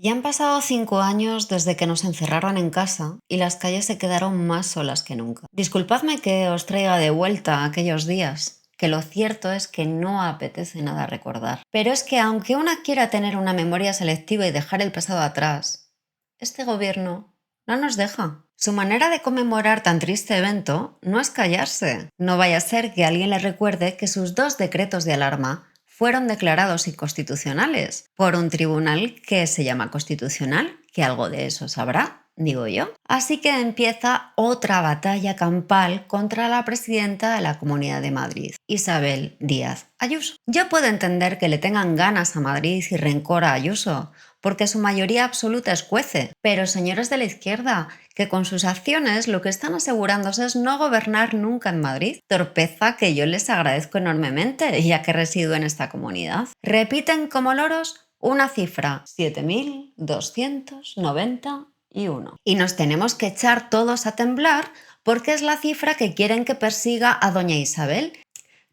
Ya han pasado 5 años desde que nos encerraron en casa y las calles se quedaron más solas que nunca. Disculpadme que os traiga de vuelta aquellos días, que lo cierto es que no apetece nada recordar. Pero es que aunque una quiera tener una memoria selectiva y dejar el pasado atrás, este gobierno no nos deja. Su manera de conmemorar tan triste evento no es callarse. No vaya a ser que alguien le recuerde que sus 2 decretos de alarma fueron declarados inconstitucionales por un tribunal que se llama constitucional, que algo de eso sabrá, digo yo. Así que empieza otra batalla campal contra la presidenta de la Comunidad de Madrid, Isabel Díaz Ayuso. Yo puedo entender que le tengan ganas a Madrid y rencor a Ayuso, porque su mayoría absoluta escuece. Pero señores de la izquierda, que con sus acciones lo que están asegurándose es no gobernar nunca en Madrid, torpeza que yo les agradezco enormemente, ya que resido en esta comunidad. Repiten como loros una cifra, 7.291. Y nos tenemos que echar todos a temblar porque es la cifra que quieren que persiga a doña Isabel,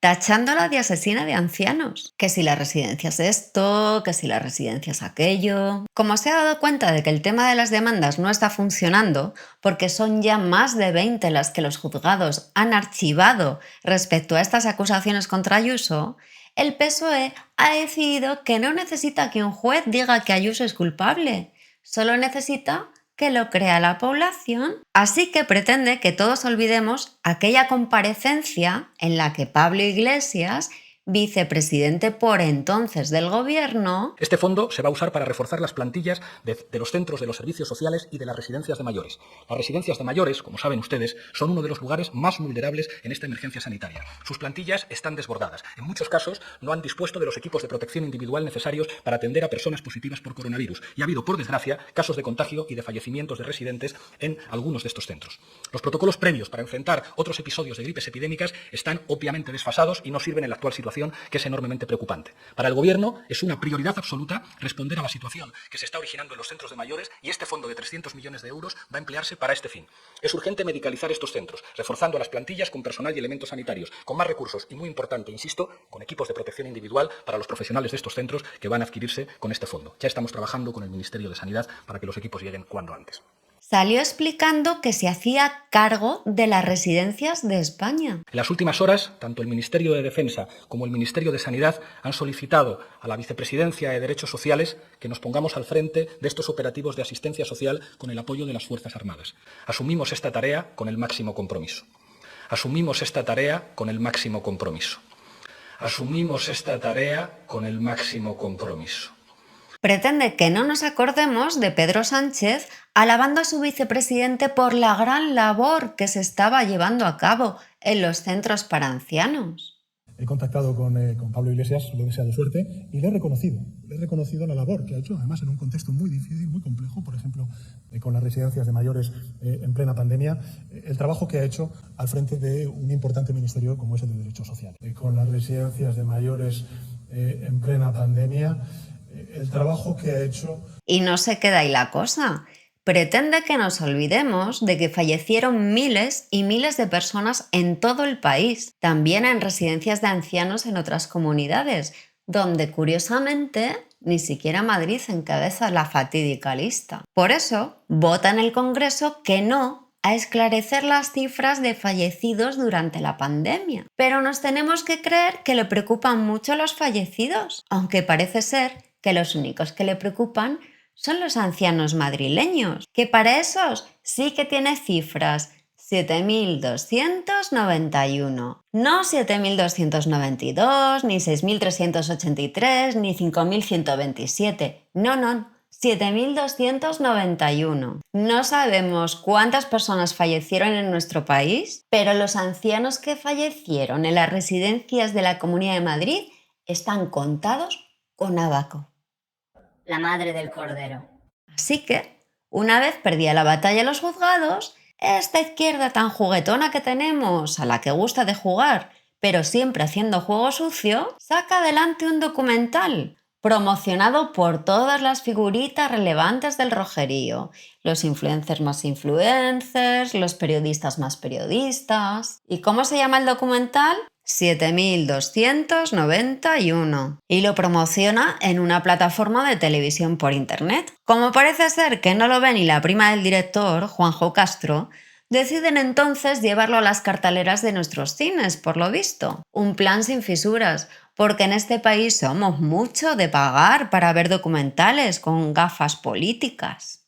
tachándola de asesina de ancianos. Que si las residencias esto, que si las residencias aquello. Como se ha dado cuenta de que el tema de las demandas no está funcionando, porque son ya más de 20 las que los juzgados han archivado respecto a estas acusaciones contra Ayuso, el PSOE ha decidido que no necesita que un juez diga que Ayuso es culpable, solo necesita que lo crea la población. Así que pretende que todos olvidemos aquella comparecencia en la que Pablo Iglesias, vicepresidente por entonces del gobierno. Este fondo se va a usar para reforzar las plantillas de los centros de los servicios sociales y de las residencias de mayores. Las residencias de mayores, como saben ustedes, son uno de los lugares más vulnerables en esta emergencia sanitaria. Sus plantillas están desbordadas. En muchos casos no han dispuesto de los equipos de protección individual necesarios para atender a personas positivas por coronavirus. Y ha habido, por desgracia, casos de contagio y de fallecimientos de residentes en algunos de estos centros. Los protocolos previos para enfrentar otros episodios de gripes epidémicas están obviamente desfasados y no sirven en la actual situación, que es enormemente preocupante. Para el Gobierno es una prioridad absoluta responder a la situación que se está originando en los centros de mayores y este fondo de 300 millones de euros va a emplearse para este fin. Es urgente medicalizar estos centros, reforzando las plantillas con personal y elementos sanitarios, con más recursos y, muy importante, insisto, con equipos de protección individual para los profesionales de estos centros que van a adquirirse con este fondo. Ya estamos trabajando con el Ministerio de Sanidad para que los equipos lleguen cuanto antes. Salió explicando que se hacía cargo de las residencias de España. En las últimas horas, tanto el Ministerio de Defensa como el Ministerio de Sanidad han solicitado a la Vicepresidencia de Derechos Sociales que nos pongamos al frente de estos operativos de asistencia social con el apoyo de las Fuerzas Armadas. Asumimos esta tarea con el máximo compromiso. Asumimos esta tarea con el máximo compromiso. Asumimos esta tarea con el máximo compromiso. Pretende que no nos acordemos de Pedro Sánchez alabando a su vicepresidente por la gran labor que se estaba llevando a cabo en los centros para ancianos. He contactado con Pablo Iglesias, le he deseado suerte y le he reconocido la labor que ha hecho, además en un contexto muy difícil, muy complejo, por ejemplo, con las residencias de mayores en plena pandemia, el trabajo que ha hecho al frente de un importante ministerio como es el de Derechos Sociales. Con las residencias de mayores en plena pandemia, el trabajo que ha hecho. Y no se queda ahí la cosa. Pretende que nos olvidemos de que fallecieron miles y miles de personas en todo el país, también en residencias de ancianos en otras comunidades, donde curiosamente ni siquiera Madrid encabeza la fatídica lista. Por eso, vota en el Congreso que no a esclarecer las cifras de fallecidos durante la pandemia. Pero nos tenemos que creer que le preocupan mucho los fallecidos, aunque parece ser que los únicos que le preocupan son los ancianos madrileños, que para esos sí que tiene cifras, 7.291. No 7.292, ni 6.383, ni 5.127. No, 7.291. No sabemos cuántas personas fallecieron en nuestro país, pero los ancianos que fallecieron en las residencias de la Comunidad de Madrid están contados con abaco. La madre del cordero. Así que, una vez perdida la batalla en los juzgados, esta izquierda tan juguetona que tenemos, a la que gusta de jugar, pero siempre haciendo juego sucio, saca adelante un documental promocionado por todas las figuritas relevantes del rojerío, los influencers más influencers, los periodistas más periodistas. ¿Y cómo se llama el documental? 7.291 y lo promociona en una plataforma de televisión por internet. Como parece ser que no lo ve ni la prima del director, Juanjo Castro, deciden entonces llevarlo a las carteleras de nuestros cines, por lo visto. Un plan sin fisuras, porque en este país somos mucho de pagar para ver documentales con gafas políticas.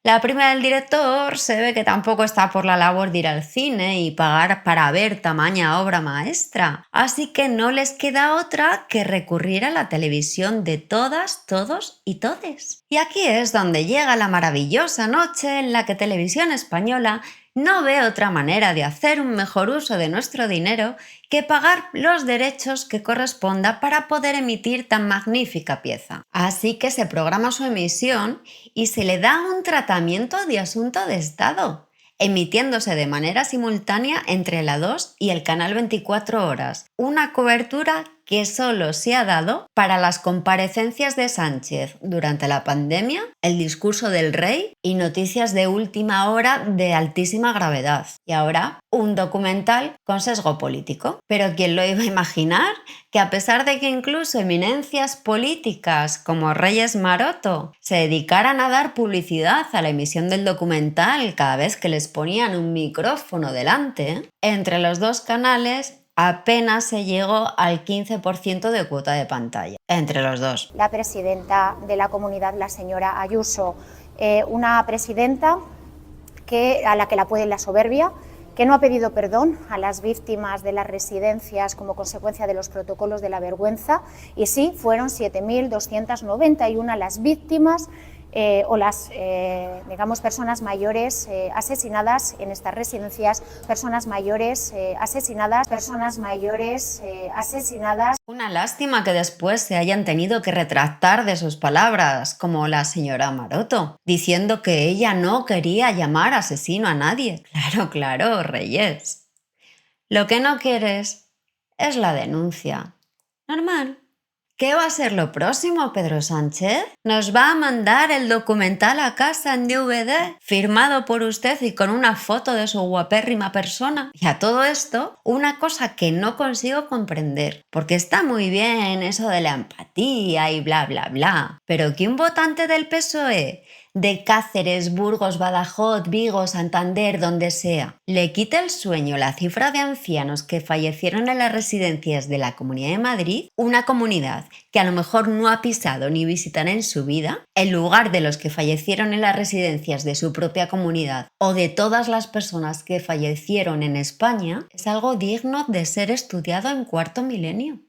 La prima del director se ve que tampoco está por la labor de ir al cine y pagar para ver tamaña obra maestra, así que no les queda otra que recurrir a la televisión de todas, todos y todes. Y aquí es donde llega la maravillosa noche en la que Televisión Española no ve otra manera de hacer un mejor uso de nuestro dinero que pagar los derechos que corresponda para poder emitir tan magnífica pieza. Así que se programa su emisión y se le da un tratamiento de asunto de Estado, emitiéndose de manera simultánea entre la 2 y el canal 24 horas, una cobertura que solo se ha dado para las comparecencias de Sánchez durante la pandemia, el discurso del rey y noticias de última hora de altísima gravedad. Y ahora, un documental con sesgo político. Pero ¿quién lo iba a imaginar? Que a pesar de que incluso eminencias políticas como Reyes Maroto se dedicaran a dar publicidad a la emisión del documental cada vez que les ponían un micrófono delante, entre los dos canales apenas se llegó al 15% de cuota de pantalla, entre los dos. La presidenta de la comunidad, la señora Ayuso, una presidenta a la que la puede la soberbia, que no ha pedido perdón a las víctimas de las residencias como consecuencia de los protocolos de la vergüenza, y sí, fueron 7.291 las víctimas o las personas mayores asesinadas en estas residencias, personas mayores asesinadas. Una lástima que después se hayan tenido que retractar de sus palabras, como la señora Maroto, diciendo que ella no quería llamar asesino a nadie. Claro, Reyes. Lo que no quieres es la denuncia. Normal. ¿Qué va a ser lo próximo, Pedro Sánchez? ¿Nos va a mandar el documental a casa en DVD, firmado por usted y con una foto de su guapérrima persona? Y a todo esto, una cosa que no consigo comprender, porque está muy bien eso de la empatía y bla, bla, bla, pero que un votante del PSOE de Cáceres, Burgos, Badajoz, Vigo, Santander, donde sea, le quite el sueño la cifra de ancianos que fallecieron en las residencias de la Comunidad de Madrid, una comunidad que a lo mejor no ha pisado ni visitará en su vida, en lugar de los que fallecieron en las residencias de su propia comunidad o de todas las personas que fallecieron en España, es algo digno de ser estudiado en cuarto milenio.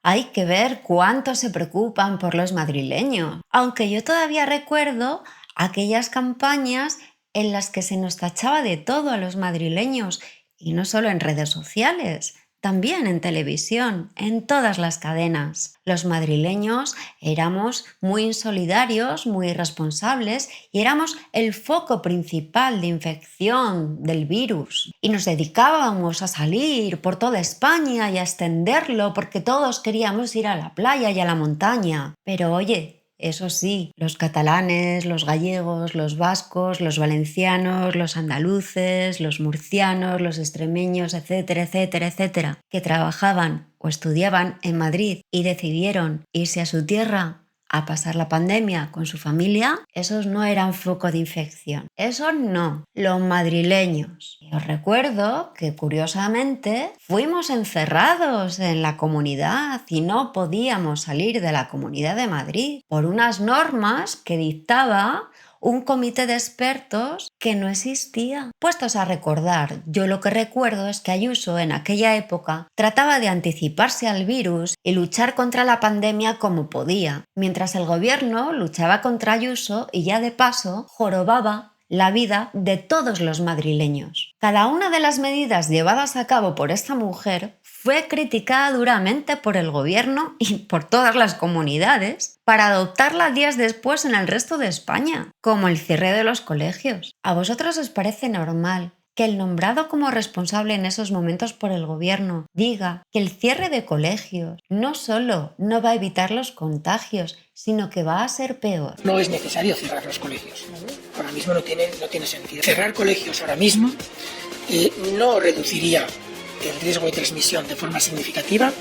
Hay que ver cuánto se preocupan por los madrileños, aunque yo todavía recuerdo aquellas campañas en las que se nos tachaba de todo a los madrileños, y no solo en redes sociales, también en televisión, en todas las cadenas. Los madrileños éramos muy insolidarios, muy irresponsables y éramos el foco principal de infección del virus. Y nos dedicábamos a salir por toda España y a extenderlo porque todos queríamos ir a la playa y a la montaña. Pero oye, eso sí, los catalanes, los gallegos, los vascos, los valencianos, los andaluces, los murcianos, los extremeños, etcétera, etcétera, etcétera, que trabajaban o estudiaban en Madrid y decidieron irse a su tierra a pasar la pandemia con su familia, esos no eran foco de infección. Esos no, los madrileños. Y os recuerdo que, curiosamente, fuimos encerrados en la comunidad y no podíamos salir de la Comunidad de Madrid por unas normas que dictaba un comité de expertos que no existía. Puestos a recordar, yo lo que recuerdo es que Ayuso en aquella época trataba de anticiparse al virus y luchar contra la pandemia como podía, mientras el gobierno luchaba contra Ayuso y ya de paso jorobaba la vida de todos los madrileños. Cada una de las medidas llevadas a cabo por esta mujer fue criticada duramente por el gobierno y por todas las comunidades para adoptarla días después en el resto de España, como el cierre de los colegios. ¿A vosotros os parece normal que el nombrado como responsable en esos momentos por el gobierno diga que el cierre de colegios no solo no va a evitar los contagios, sino que va a ser peor? No es necesario cerrar los colegios. Ahora mismo no tiene sentido. Cerrar colegios ahora mismo no reduciría el riesgo de transmisión de forma significativa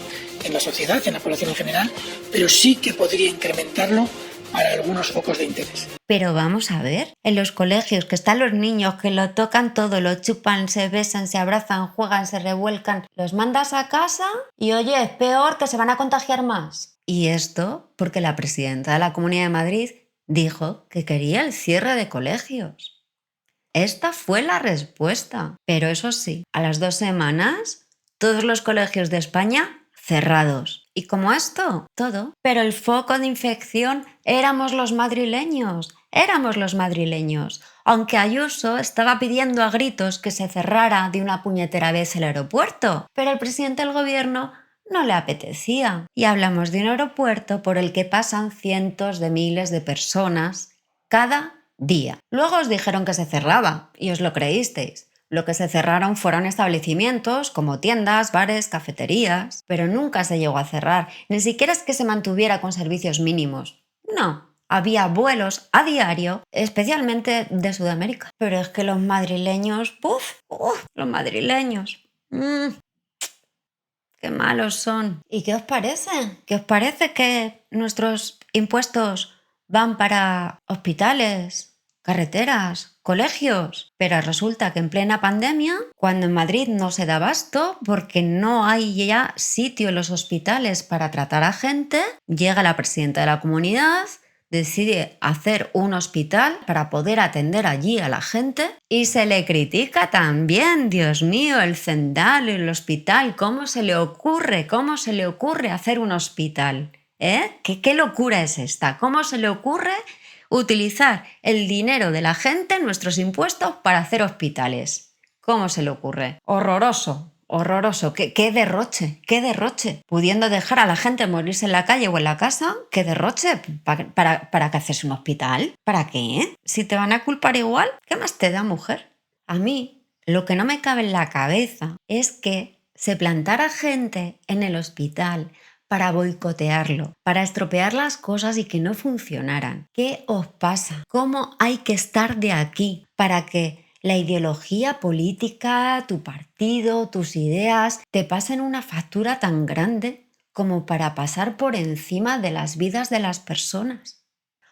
en la sociedad, en la población en general, pero sí que podría incrementarlo para algunos focos de interés. Pero vamos a ver, en los colegios que están los niños que lo tocan todo, lo chupan, se besan, se abrazan, juegan, se revuelcan, los mandas a casa y oye, es peor que se van a contagiar más. Y esto porque la presidenta de la Comunidad de Madrid dijo que quería el cierre de colegios. Esta fue la respuesta. Pero eso sí, a las 2 semanas, todos los colegios de España cerrados. Y como esto, todo. Pero el foco de infección éramos los madrileños. Aunque Ayuso estaba pidiendo a gritos que se cerrara de una puñetera vez el aeropuerto. Pero el presidente del gobierno no le apetecía. Y hablamos de un aeropuerto por el que pasan cientos de miles de personas cada día. Luego os dijeron que se cerraba y os lo creísteis. Lo que se cerraron fueron establecimientos como tiendas, bares, cafeterías, pero nunca se llegó a cerrar, ni siquiera es que se mantuviera con servicios mínimos. No, había vuelos a diario, especialmente de Sudamérica. Pero es que los madrileños, los madrileños, qué malos son. ¿Y qué os parece? ¿Qué os parece que nuestros impuestos van para hospitales, carreteras, colegios? Pero resulta que en plena pandemia, cuando en Madrid no se da abasto porque no hay ya sitio en los hospitales para tratar a gente, llega la presidenta de la comunidad, decide hacer un hospital para poder atender allí a la gente y se le critica también, Dios mío, el Zendal, el hospital, ¿cómo se le ocurre hacer un hospital? ¿Qué locura es esta? ¿Cómo se le ocurre utilizar el dinero de la gente, nuestros impuestos, para hacer hospitales? ¿Cómo se le ocurre? Horroroso. ¿Qué derroche? Pudiendo dejar a la gente morirse en la calle o en la casa, ¿qué derroche? ¿Para qué haces un hospital? ¿Para qué? Si te van a culpar igual, ¿qué más te da, mujer? A mí, lo que no me cabe en la cabeza es que se plantara gente en el hospital para boicotearlo, para estropear las cosas y que no funcionaran. ¿Qué os pasa? ¿Cómo hay que estar de aquí para que la ideología política, tu partido, tus ideas, te pasen una factura tan grande como para pasar por encima de las vidas de las personas?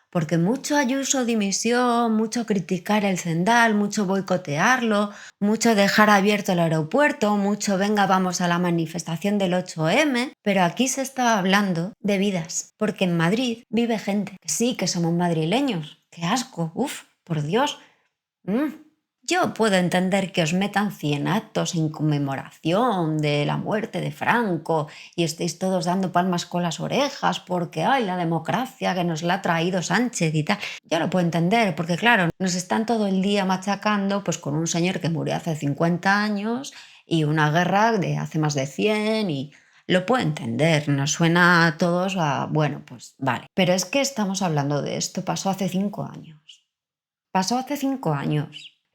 Porque mucho Ayuso dimisión, mucho criticar el Zendal, mucho boicotearlo, mucho dejar abierto el aeropuerto, mucho venga vamos a la manifestación del 8M, pero aquí se estaba hablando de vidas, porque en Madrid vive gente. Sí, que somos madrileños. ¡Qué asco! Por Dios. Yo puedo entender que os metan 100 actos en conmemoración de la muerte de Franco y estéis todos dando palmas con las orejas porque ¡ay, la democracia que nos la ha traído Sánchez y tal! Yo lo puedo entender porque, claro, nos están todo el día machacando pues con un señor que murió hace 50 años y una guerra de hace más de 100 y... Lo puedo entender, nos suena a todos a... Bueno, pues vale. Pero es que estamos hablando de esto, pasó hace 5 años.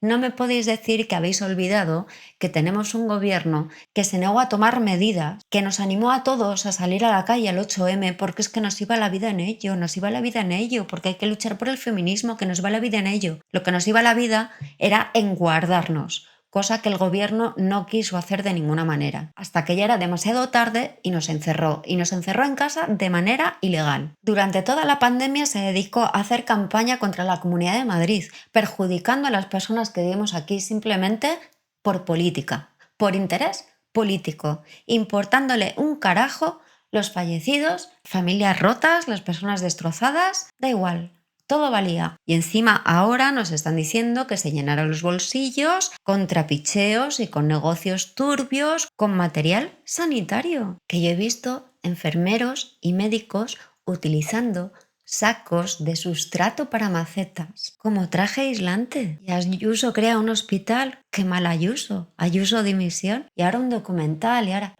No me podéis decir que habéis olvidado que tenemos un gobierno que se negó a tomar medidas, que nos animó a todos a salir a la calle al 8M porque es que nos iba la vida en ello, porque hay que luchar por el feminismo, que nos va la vida en ello. Lo que nos iba la vida era en guardarnos, cosa que el gobierno no quiso hacer de ninguna manera, hasta que ya era demasiado tarde y nos encerró en casa de manera ilegal. Durante toda la pandemia se dedicó a hacer campaña contra la Comunidad de Madrid, perjudicando a las personas que vivimos aquí simplemente por política, por interés político, importándole un carajo los fallecidos, familias rotas, las personas destrozadas, da igual. Todo valía. Y encima ahora nos están diciendo que se llenaron los bolsillos con trapicheos y con negocios turbios, con material sanitario. Que yo he visto enfermeros y médicos utilizando sacos de sustrato para macetas como traje aislante. Y Ayuso crea un hospital. ¡Qué mal Ayuso! Ayuso dimisión. Y ahora un documental. Y ahora,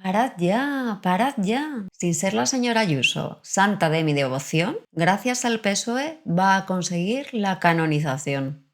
parad ya. Sin ser la señora Ayuso, santa de mi devoción, gracias al PSOE va a conseguir la canonización.